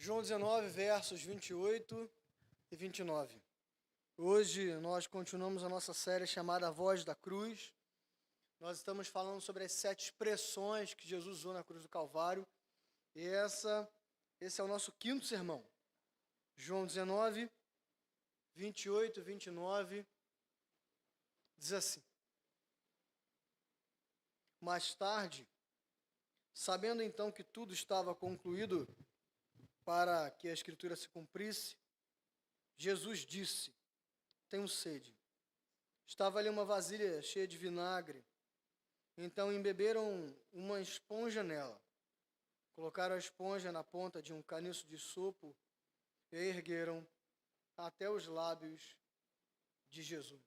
João 19, versos 28 e 29. Hoje nós continuamos a nossa série chamada A Voz da Cruz. Nós estamos falando sobre as 7 expressões que Jesus usou na cruz do Calvário. E esse é o nosso 5º sermão. João 19, 28 e 29, diz assim: Mais tarde, sabendo então que tudo estava concluído para que a Escritura se cumprisse, Jesus disse: Tenho sede. Estava ali uma vasilha cheia de vinagre. Então embeberam uma esponja nela. Colocaram a esponja na ponta de um caniço de sopo e ergueram até os lábios de Jesus.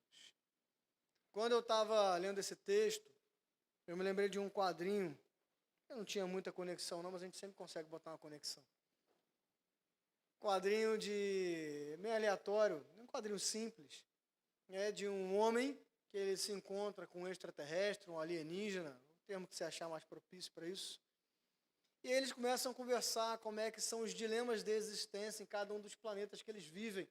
Quando eu estava lendo esse texto, eu me lembrei de um quadrinho. Eu não tinha muita conexão não, mas a gente sempre consegue botar uma conexão. Quadrinho meio aleatório, um quadrinho simples, de um homem que ele se encontra com um extraterrestre, um alienígena, o termo que você achar mais propício para isso. E eles começam a conversar como é que são os dilemas de existência em cada um dos planetas que eles vivem.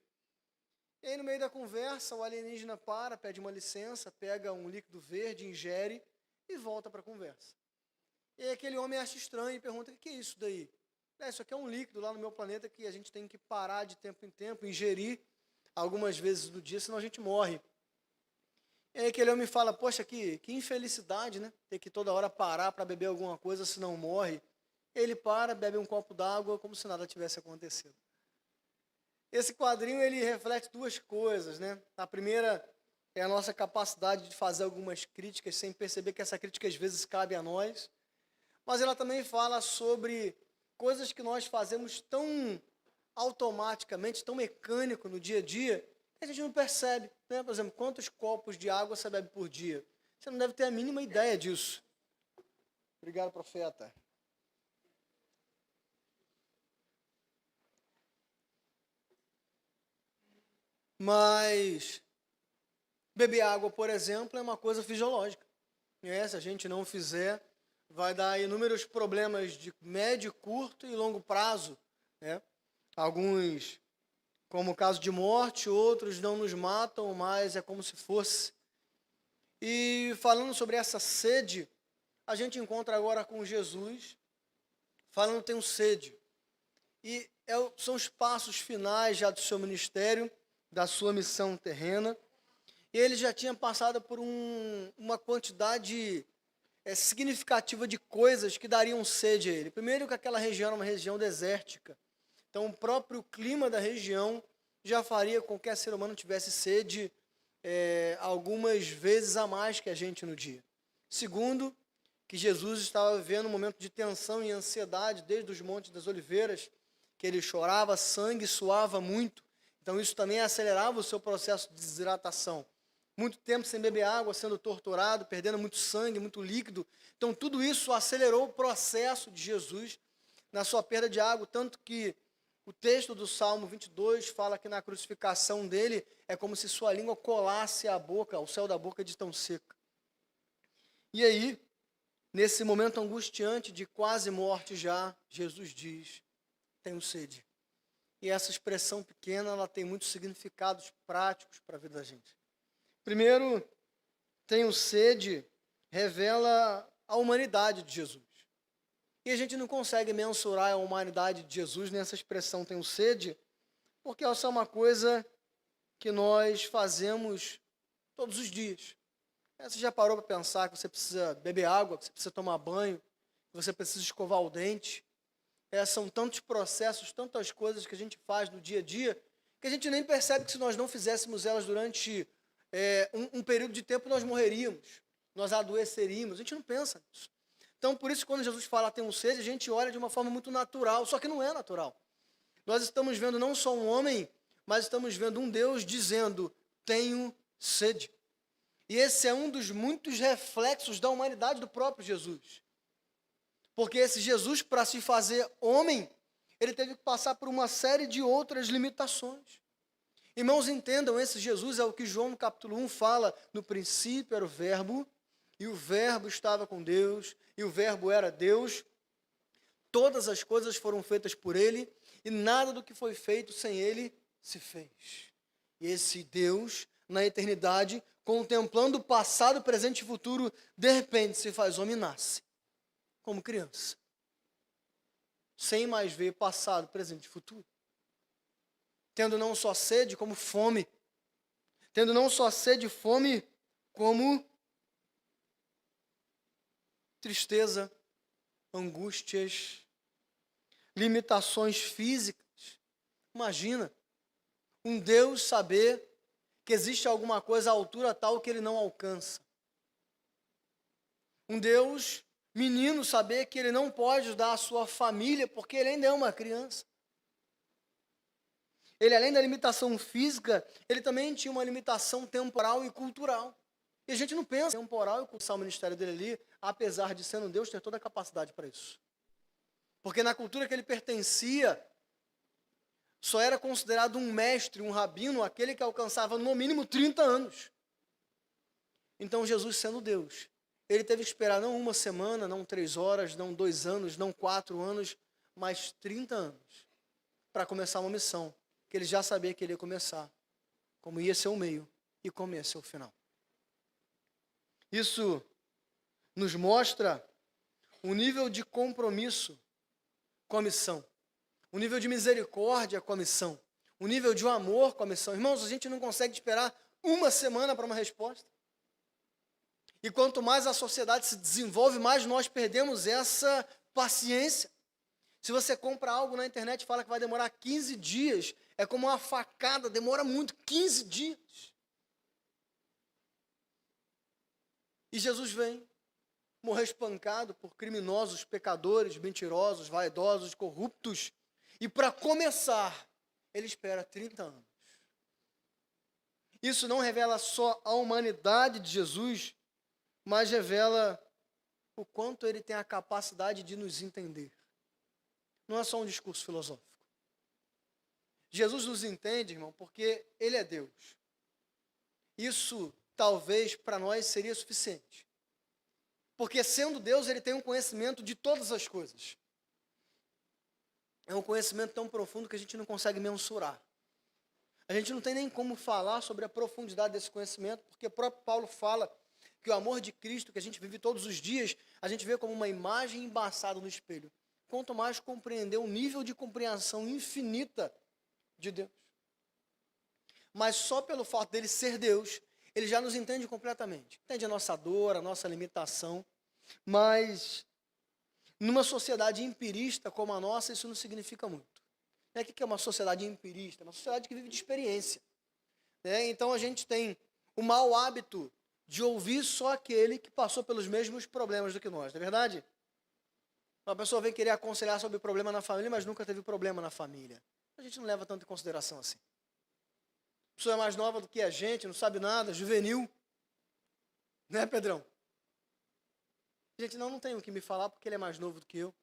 E aí, no meio da conversa, o alienígena pede uma licença, pega um líquido verde, ingere e volta para a conversa. E aí aquele homem acha estranho e pergunta: o que é isso daí? Isso aqui é um líquido lá no meu planeta que a gente tem que parar de tempo em tempo, ingerir algumas vezes no dia, senão a gente morre. E aí aquele homem fala: poxa, que infelicidade, né? Ter que toda hora parar para beber alguma coisa, senão morre. Ele para, bebe um copo d'água, como se nada tivesse acontecido. Esse quadrinho, ele reflete 2 coisas, né? A primeira é a nossa capacidade de fazer algumas críticas, sem perceber que essa crítica às vezes cabe a nós. Mas ela também fala sobre coisas que nós fazemos tão automaticamente, tão mecânico no dia a dia, que a gente não percebe, né? Por exemplo, quantos copos de água você bebe por dia? Você não deve ter a mínima ideia disso. Obrigado, profeta. Mas beber água, por exemplo, é uma coisa fisiológica. Se a gente não fizer, vai dar inúmeros problemas de médio, curto e longo prazo, né? Alguns, como o caso de morte, outros não nos matam, mas é como se fosse. E falando sobre essa sede, a gente encontra agora com Jesus, falando tenho sede. E são os passos finais já do seu ministério, da sua missão terrena. E ele já tinha passado por uma quantidade significativa de coisas que dariam sede a ele. Primeiro que aquela região era uma região desértica. Então o próprio clima da região já faria com que qualquer ser humano tivesse sede algumas vezes a mais que a gente no dia. Segundo, que Jesus estava vivendo um momento de tensão e ansiedade desde os Montes das Oliveiras, que ele chorava sangue, suava muito. Então isso também acelerava o seu processo de desidratação. Muito tempo sem beber água, sendo torturado, perdendo muito sangue, muito líquido. Então, tudo isso acelerou o processo de Jesus na sua perda de água, tanto que o texto do Salmo 22 fala que na crucificação dele é como se sua língua colasse à boca, ao céu da boca de tão seca. E aí, nesse momento angustiante de quase morte já, Jesus diz: tenho sede. E essa expressão pequena, ela tem muitos significados práticos para a vida da gente. Primeiro, tenho sede, revela a humanidade de Jesus. E a gente não consegue mensurar a humanidade de Jesus nessa expressão tenho sede, porque essa é uma coisa que nós fazemos todos os dias. Você já parou para pensar que você precisa beber água, que você precisa tomar banho, que você precisa escovar o dente? São tantos processos, tantas coisas que a gente faz no dia a dia, que a gente nem percebe que se nós não fizéssemos elas durante um período de tempo, nós morreríamos, nós adoeceríamos. A gente não pensa nisso. Então, por isso, quando Jesus fala tenho sede, a gente olha de uma forma muito natural, só que não é natural. Nós estamos vendo não só um homem, mas estamos vendo um Deus dizendo: tenho sede. E esse é um dos muitos reflexos da humanidade do próprio Jesus. Porque esse Jesus, para se fazer homem, ele teve que passar por uma série de outras limitações. Irmãos, entendam, esse Jesus é o que João no capítulo 1 fala: no princípio era o verbo, e o verbo estava com Deus, e o verbo era Deus. Todas as coisas foram feitas por ele, e nada do que foi feito sem ele se fez. E esse Deus, na eternidade, contemplando o passado, presente e futuro, de repente se faz homem e nasce, como criança, sem mais ver passado, presente e futuro, tendo não só sede, como fome, tendo não só sede e fome, como tristeza, angústias, limitações físicas. Imagina, um Deus saber que existe alguma coisa à altura tal que ele não alcança. Um Deus, menino, saber que ele não pode ajudar a sua família porque ele ainda é uma criança. Ele, além da limitação física, ele também tinha uma limitação temporal e cultural. E a gente não pensa em temporal e cultural o ministério dele ali, apesar de sendo Deus, ter toda a capacidade para isso. Porque na cultura que ele pertencia, só era considerado um mestre, um rabino, aquele que alcançava no mínimo 30 anos. Então Jesus, sendo Deus, ele teve que esperar não uma semana, não 3 horas, não 2 anos, não 4 anos, mas 30 anos para começar uma missão, que ele já sabia que ele ia começar, como ia ser o meio e como ia ser o final. Isso nos mostra o nível de compromisso com a missão, o nível de misericórdia com a missão, o nível de amor com a missão. Irmãos, a gente não consegue esperar uma semana para uma resposta. E quanto mais a sociedade se desenvolve, mais nós perdemos essa paciência. Se você compra algo na internet e fala que vai demorar 15 dias, é como uma facada, demora muito, 15 dias. E Jesus vem morrer espancado por criminosos, pecadores, mentirosos, vaidosos, corruptos. E para começar, ele espera 30 anos. Isso não revela só a humanidade de Jesus, mas revela o quanto ele tem a capacidade de nos entender. Não é só um discurso filosófico. Jesus nos entende, irmão, porque ele é Deus. Isso, talvez, para nós seria suficiente. Porque, sendo Deus, ele tem um conhecimento de todas as coisas. É um conhecimento tão profundo que a gente não consegue mensurar. A gente não tem nem como falar sobre a profundidade desse conhecimento, porque o próprio Paulo fala que o amor de Cristo, que a gente vive todos os dias, a gente vê como uma imagem embaçada no espelho. Quanto mais compreender o nível de compreensão infinita de Deus. Mas só pelo fato dele ser Deus, ele já nos entende completamente. Entende a nossa dor, a nossa limitação, mas numa sociedade empirista como a nossa, isso não significa muito. O que é uma sociedade empirista? É uma sociedade que vive de experiência. Então a gente tem o mau hábito de ouvir só aquele que passou pelos mesmos problemas do que nós, não é verdade? Uma pessoa vem querer aconselhar sobre problema na família, mas nunca teve problema na família. A gente não leva tanto em consideração assim. A pessoa é mais nova do que a gente, não sabe nada, juvenil. Né, Pedrão? Gente, não tem o que me falar porque ele é mais novo do que eu.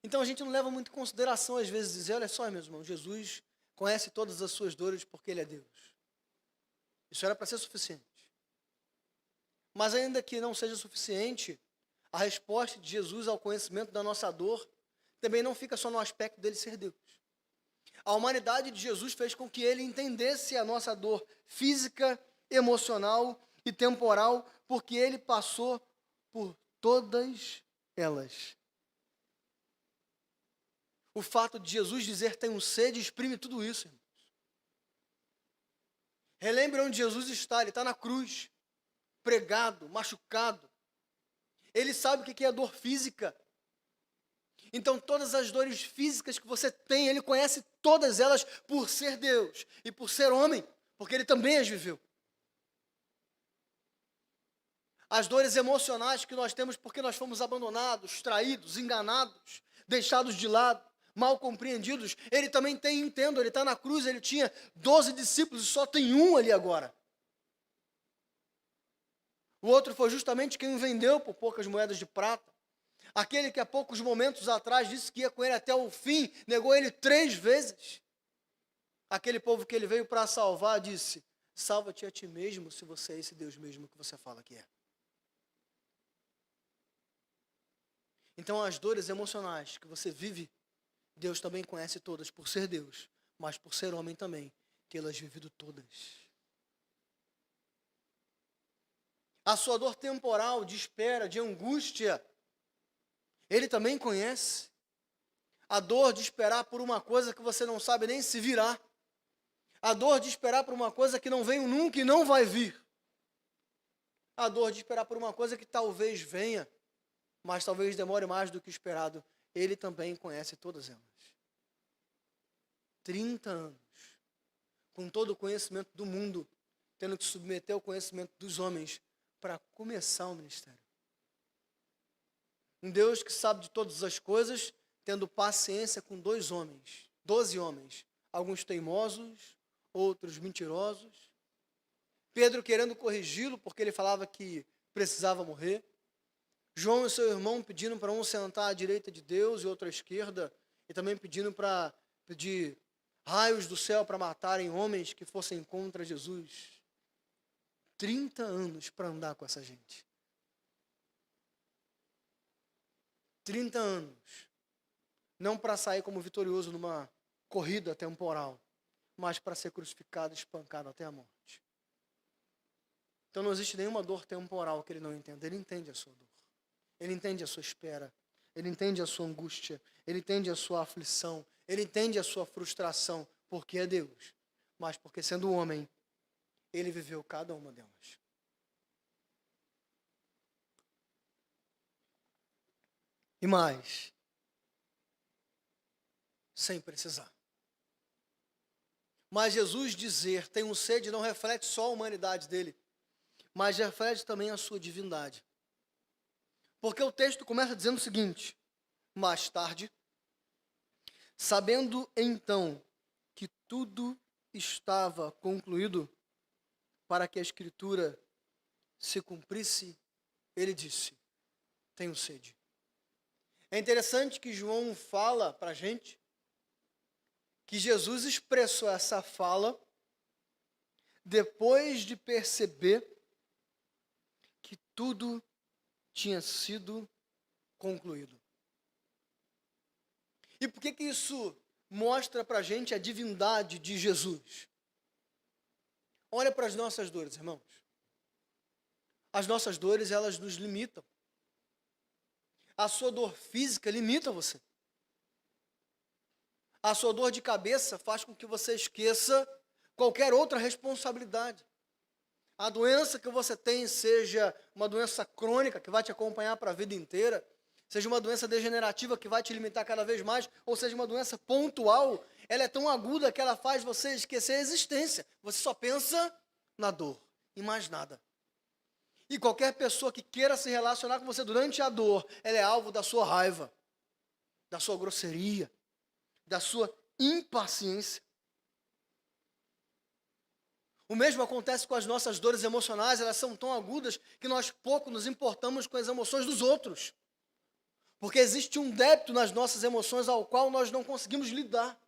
Então a gente não leva muito em consideração, às vezes, dizer, olha só, meus irmãos, Jesus conhece todas as suas dores porque ele é Deus. Isso era para ser suficiente. Mas ainda que não seja suficiente, a resposta de Jesus ao conhecimento da nossa dor também não fica só no aspecto dele ser Deus. A humanidade de Jesus fez com que ele entendesse a nossa dor física, emocional e temporal, porque ele passou por todas elas. O fato de Jesus dizer tenho sede exprime tudo isso, irmãos. Relembre onde Jesus está, ele está na cruz, pregado, machucado. Ele sabe o que é dor física. Então todas as dores físicas que você tem, ele conhece todas elas por ser Deus e por ser homem, porque ele também as viveu. As dores emocionais que nós temos porque nós fomos abandonados, traídos, enganados, deixados de lado, mal compreendidos, ele também tem, entendo, ele está na cruz, ele tinha 12 discípulos e só tem um ali agora. O outro foi justamente quem o vendeu por poucas moedas de prata. Aquele que há poucos momentos atrás disse que ia com ele até o fim, negou ele 3 vezes. Aquele povo que ele veio para salvar disse, salva-te a ti mesmo se você é esse Deus mesmo que você fala que é. Então, as dores emocionais que você vive, Deus também conhece todas, por ser Deus, mas por ser homem também, tê-las vivido todas. A sua dor temporal, de espera, de angústia, Ele também conhece. A dor de esperar por uma coisa que você não sabe nem se virá. A dor de esperar por uma coisa que não veio nunca e não vai vir. A dor de esperar por uma coisa que talvez venha, mas talvez demore mais do que esperado. Ele também conhece todas elas. 30 anos, com todo o conhecimento do mundo, tendo que submeter ao conhecimento dos homens para começar o ministério. Um Deus que sabe de todas as coisas, tendo paciência com 12 homens, alguns teimosos, outros mentirosos. Pedro querendo corrigi-lo, porque ele falava que precisava morrer. João e seu irmão pedindo para um sentar à direita de Deus e outro à esquerda, e também pedindo para pedir raios do céu para matarem homens que fossem contra Jesus. 30 anos para andar com essa gente. 30 anos. Não para sair como vitorioso numa corrida temporal, mas para ser crucificado e espancado até a morte. Então não existe nenhuma dor temporal que ele não entenda. Ele entende a sua dor. Ele entende a sua espera. Ele entende a sua angústia. Ele entende a sua aflição. Ele entende a sua frustração, porque é Deus. Mas porque sendo homem, ele viveu cada uma delas. E mais, sem precisar. Mas Jesus dizer, tenho sede, não reflete só a humanidade dele, mas reflete também a sua divindade. Porque o texto começa dizendo o seguinte: mais tarde, sabendo então que tudo estava concluído, para que a Escritura se cumprisse, ele disse, tenho sede. É interessante que João fala para a gente que Jesus expressou essa fala depois de perceber que tudo tinha sido concluído. E por que isso mostra para a gente a divindade de Jesus? Olha para as nossas dores, irmãos. As nossas dores, elas nos limitam. A sua dor física limita você. A sua dor de cabeça faz com que você esqueça qualquer outra responsabilidade. A doença que você tem, seja uma doença crônica que vai te acompanhar para a vida inteira, seja uma doença degenerativa que vai te limitar cada vez mais, ou seja uma doença pontual, ela é tão aguda que ela faz você esquecer a existência. Você só pensa na dor e mais nada. E qualquer pessoa que queira se relacionar com você durante a dor, ela é alvo da sua raiva, da sua grosseria, da sua impaciência. O mesmo acontece com as nossas dores emocionais, elas são tão agudas que nós pouco nos importamos com as emoções dos outros. Porque existe um débito nas nossas emoções ao qual nós não conseguimos lidar.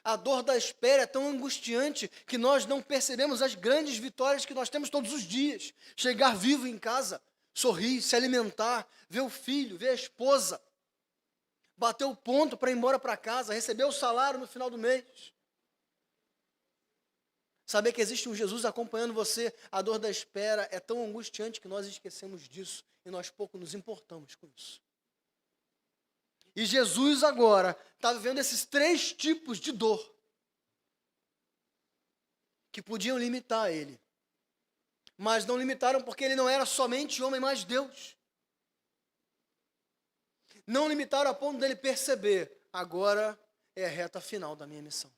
A dor da espera é tão angustiante que nós não percebemos as grandes vitórias que nós temos todos os dias. Chegar vivo em casa, sorrir, se alimentar, ver o filho, ver a esposa, bater o ponto para ir embora para casa, receber o salário no final do mês. Saber que existe um Jesus acompanhando você, a dor da espera é tão angustiante que nós esquecemos disso e nós pouco nos importamos com isso. E Jesus agora está vivendo esses 3 tipos de dor que podiam limitar ele. Mas não limitaram porque ele não era somente homem, mas Deus. Não limitaram a ponto dele perceber, agora é a reta final da minha missão.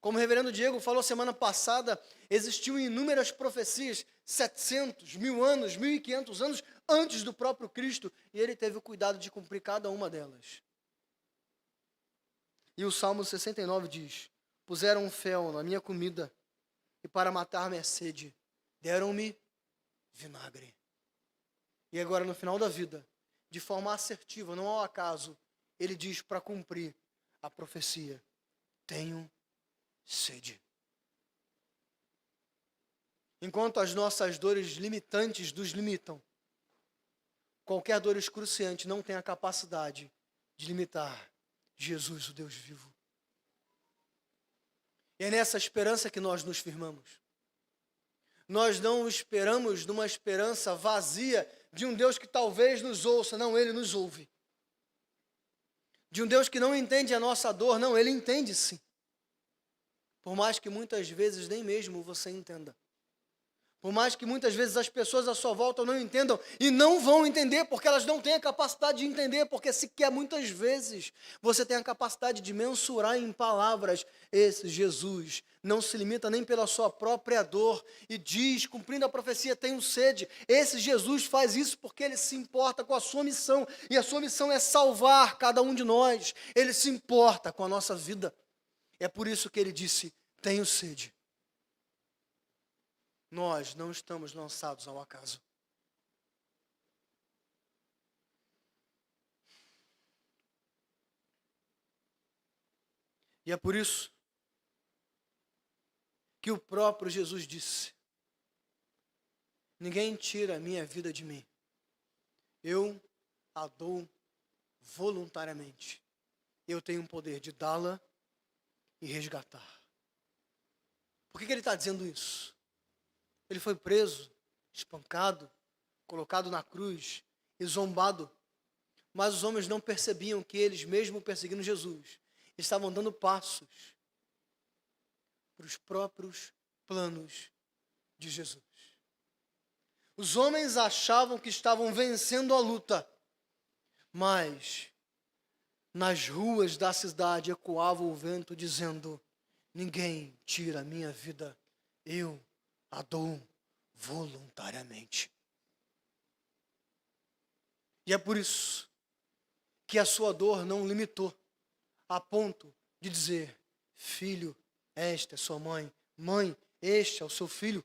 Como o reverendo Diego falou semana passada, existiam inúmeras profecias, 700, 1000 anos, 1500 anos antes do próprio Cristo, e ele teve o cuidado de cumprir cada uma delas. E o Salmo 69 diz, puseram um fel na minha comida, e para matar minha sede, deram-me vinagre. E agora no final da vida, de forma assertiva, não ao acaso, ele diz para cumprir a profecia, tenho sede. Enquanto as nossas dores limitantes nos limitam, qualquer dor excruciante não tem a capacidade de limitar Jesus, o Deus vivo. E é nessa esperança que nós nos firmamos. Nós não esperamos numa esperança vazia de um Deus que talvez nos ouça. Não, Ele nos ouve. De um Deus que não entende a nossa dor. Não, Ele entende sim. Por mais que muitas vezes nem mesmo você entenda. Por mais que muitas vezes as pessoas à sua volta não entendam e não vão entender porque elas não têm a capacidade de entender, porque sequer muitas vezes você tem a capacidade de mensurar em palavras. Esse Jesus não se limita nem pela sua própria dor e diz, cumprindo a profecia, tenho sede. Esse Jesus faz isso porque Ele se importa com a sua missão e a sua missão é salvar cada um de nós. Ele se importa com a nossa vida. É por isso que Ele disse, tenho sede. Nós não estamos lançados ao acaso. E é por isso que o próprio Jesus disse, ninguém tira a minha vida de mim. Eu a dou voluntariamente. Eu tenho o poder de dá-la e resgatar. Por que ele está dizendo isso? Ele foi preso, espancado, colocado na cruz e zombado. Mas os homens não percebiam que eles, mesmo perseguindo Jesus, estavam dando passos para os próprios planos de Jesus. Os homens achavam que estavam vencendo a luta, mas nas ruas da cidade ecoava o vento dizendo, ninguém tira a minha vida, eu a dou voluntariamente. E é por isso que a sua dor não limitou a ponto de dizer, filho, esta é sua mãe, mãe, este é o seu filho.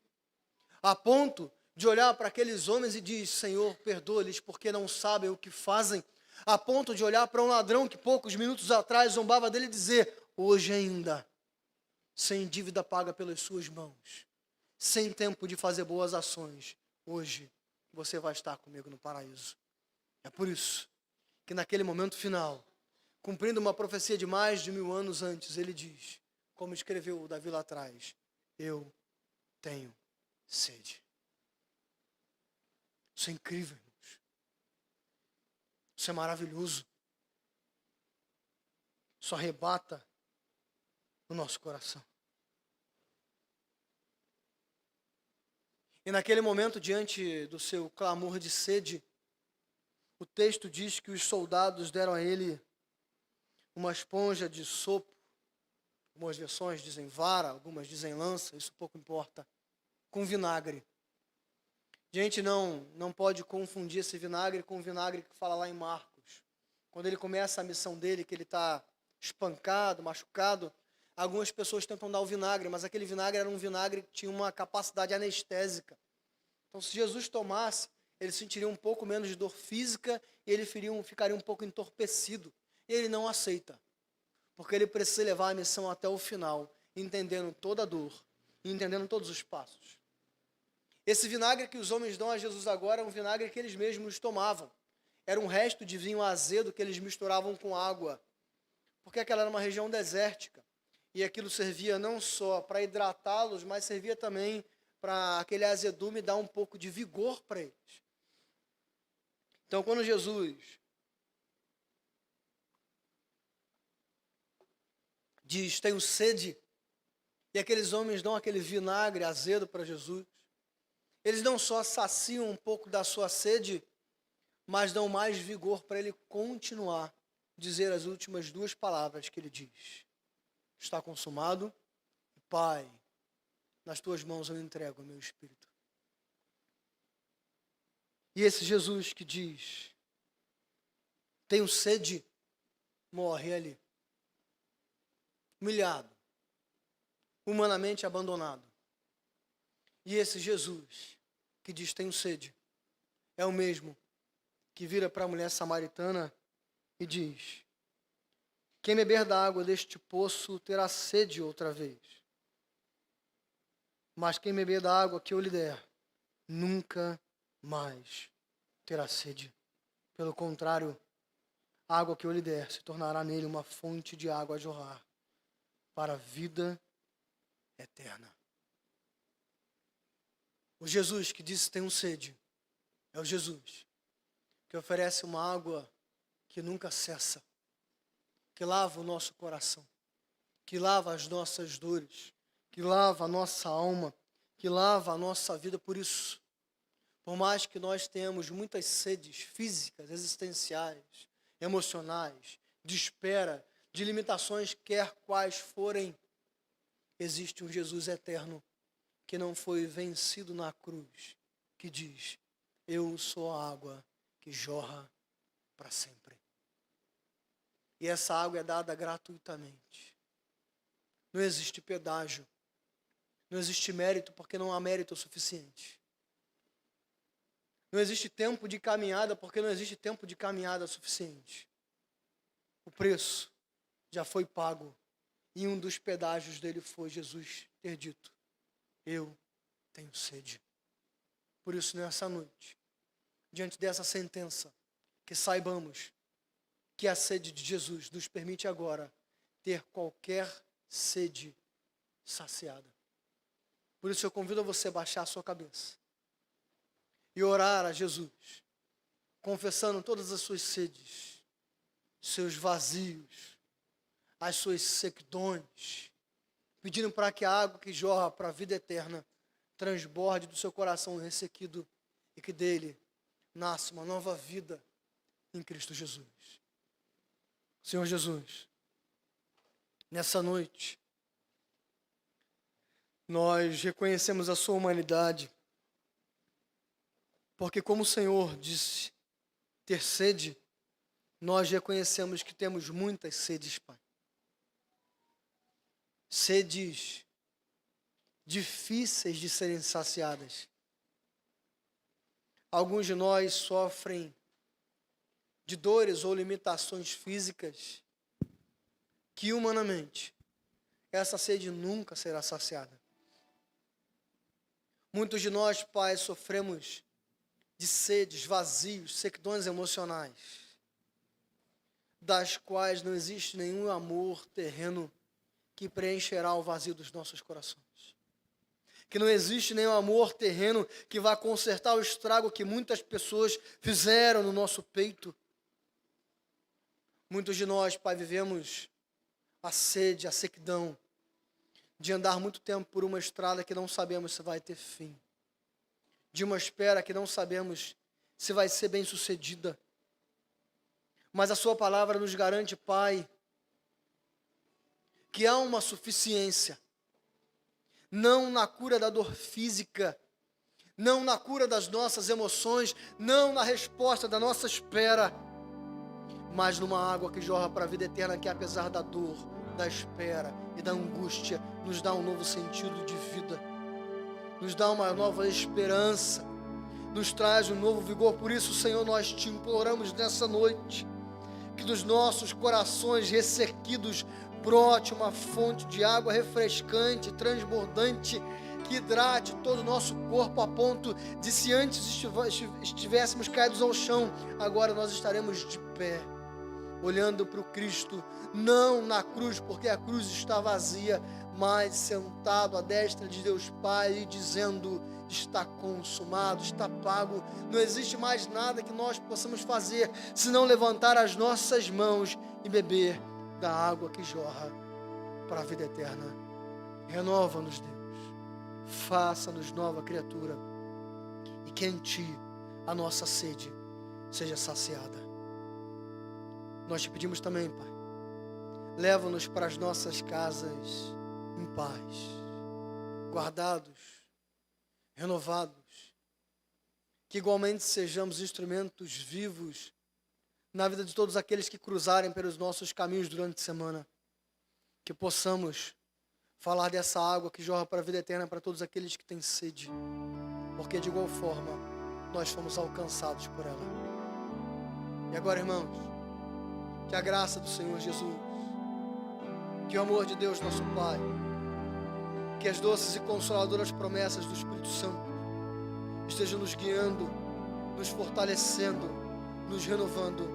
A ponto de olhar para aqueles homens e dizer, Senhor, perdoa-lhes porque não sabem o que fazem. A ponto de olhar para um ladrão que poucos minutos atrás zombava dele e dizer, hoje ainda, sem dívida paga pelas suas mãos, sem tempo de fazer boas ações, hoje você vai estar comigo no paraíso. É por isso que naquele momento final, cumprindo uma profecia de mais de 1000 anos antes, ele diz, como escreveu Davi lá atrás, eu tenho sede. Isso é incrível, irmãos. Isso é maravilhoso. Isso arrebata o nosso coração. E naquele momento, diante do seu clamor de sede, o texto diz que os soldados deram a ele uma esponja de sopro. Algumas versões dizem vara, algumas dizem lança, isso pouco importa, com vinagre. A gente não pode confundir esse vinagre com o vinagre que fala lá em Marcos. Quando ele começa a missão dele, que ele está espancado, machucado, algumas pessoas tentam dar o vinagre, mas aquele vinagre era um vinagre que tinha uma capacidade anestésica. Então, se Jesus tomasse, ele sentiria um pouco menos de dor física e ele ficaria um pouco entorpecido. E ele não aceita, porque ele precisa levar a missão até o final, entendendo toda a dor, e entendendo todos os passos. Esse vinagre que os homens dão a Jesus agora é um vinagre que eles mesmos tomavam. Era um resto de vinho azedo que eles misturavam com água, porque aquela era uma região desértica. E aquilo servia não só para hidratá-los, mas servia também para aquele azedume dar um pouco de vigor para eles. Então, quando Jesus diz, tenho sede, e aqueles homens dão aquele vinagre azedo para Jesus, eles não só saciam um pouco da sua sede, mas dão mais vigor para ele continuar, dizer as últimas 2 palavras que ele diz. Está consumado, Pai, nas tuas mãos eu entrego o meu espírito. E esse Jesus que diz, tenho sede, morre ali. Humilhado, humanamente abandonado. E esse Jesus que diz, tenho sede, é o mesmo que vira para a mulher samaritana e diz, quem beber da água deste poço terá sede outra vez. Mas quem beber da água que eu lhe der, nunca mais terá sede. Pelo contrário, a água que eu lhe der se tornará nele uma fonte de água a jorrar para a vida eterna. O Jesus que disse que tem sede é o Jesus que oferece uma água que nunca cessa, que lava o nosso coração, que lava as nossas dores, que lava a nossa alma, que lava a nossa vida. Por isso, por mais que nós tenhamos muitas sedes físicas, existenciais, emocionais, de espera, de limitações, quer quais forem, existe um Jesus eterno que não foi vencido na cruz, que diz: eu sou a água que jorra para sempre. E essa água é dada gratuitamente. Não existe pedágio, não existe mérito, porque não há mérito suficiente. Não existe tempo de caminhada, porque não existe tempo de caminhada suficiente. O preço já foi pago, e um dos pedágios dele foi Jesus ter dito: eu tenho sede. Por isso, nessa noite, diante dessa sentença, que saibamos que a sede de Jesus nos permite agora ter qualquer sede saciada. Por isso eu convido a você a baixar a sua cabeça e orar a Jesus, confessando todas as suas sedes, seus vazios, as suas sequidões, pedindo para que a água que jorra para a vida eterna transborde do seu coração ressequido e que dele nasça uma nova vida em Cristo Jesus. Senhor Jesus, nessa noite, nós reconhecemos a sua humanidade, porque como o Senhor disse ter sede, nós reconhecemos que temos muitas sedes, Pai. Sedes difíceis de serem saciadas. Alguns de nós sofrem de dores ou limitações físicas que humanamente essa sede nunca será saciada. Muitos de nós, Pai, sofremos de sedes, vazios, sequidões emocionais, das quais não existe nenhum amor terreno que preencherá o vazio dos nossos corações. Que não existe nenhum amor terreno que vá consertar o estrago que muitas pessoas fizeram no nosso peito. Muitos de nós, Pai, vivemos a sede, a sequidão de andar muito tempo por uma estrada que não sabemos se vai ter fim, de uma espera que não sabemos se vai ser bem sucedida. Mas a sua palavra nos garante, Pai, que há uma suficiência, não na cura da dor física, não na cura das nossas emoções, não na resposta da nossa espera, mas numa água que jorra para a vida eterna, que apesar da dor, da espera e da angústia, nos dá um novo sentido de vida, nos dá uma nova esperança, nos traz um novo vigor. Por isso, Senhor, nós te imploramos nessa noite, que dos nossos corações ressequidos brote uma fonte de água refrescante, transbordante, que hidrate todo o nosso corpo a ponto de, se antes estivéssemos caídos ao chão, agora nós estaremos de pé, olhando para o Cristo, não na cruz, porque a cruz está vazia, mas sentado à destra de Deus Pai e dizendo: está consumado, está pago. Não existe mais nada que nós possamos fazer senão levantar as nossas mãos e beber da água que jorra para a vida eterna. Renova-nos, Deus, faça-nos nova criatura, e que em Ti a nossa sede seja saciada. Nós te pedimos também, Pai, leva-nos para as nossas casas em paz, guardados, renovados, que igualmente sejamos instrumentos vivos na vida de todos aqueles que cruzarem pelos nossos caminhos durante a semana, que possamos falar dessa água que jorra para a vida eterna para todos aqueles que têm sede, porque de igual forma nós fomos alcançados por ela. E agora, irmãos, que a graça do Senhor Jesus, que o amor de Deus nosso Pai, que as doces e consoladoras promessas do Espírito Santo estejam nos guiando, nos fortalecendo, nos renovando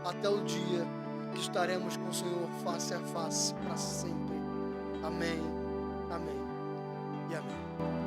até o dia que estaremos com o Senhor face a face para sempre. Amém, amém e amém.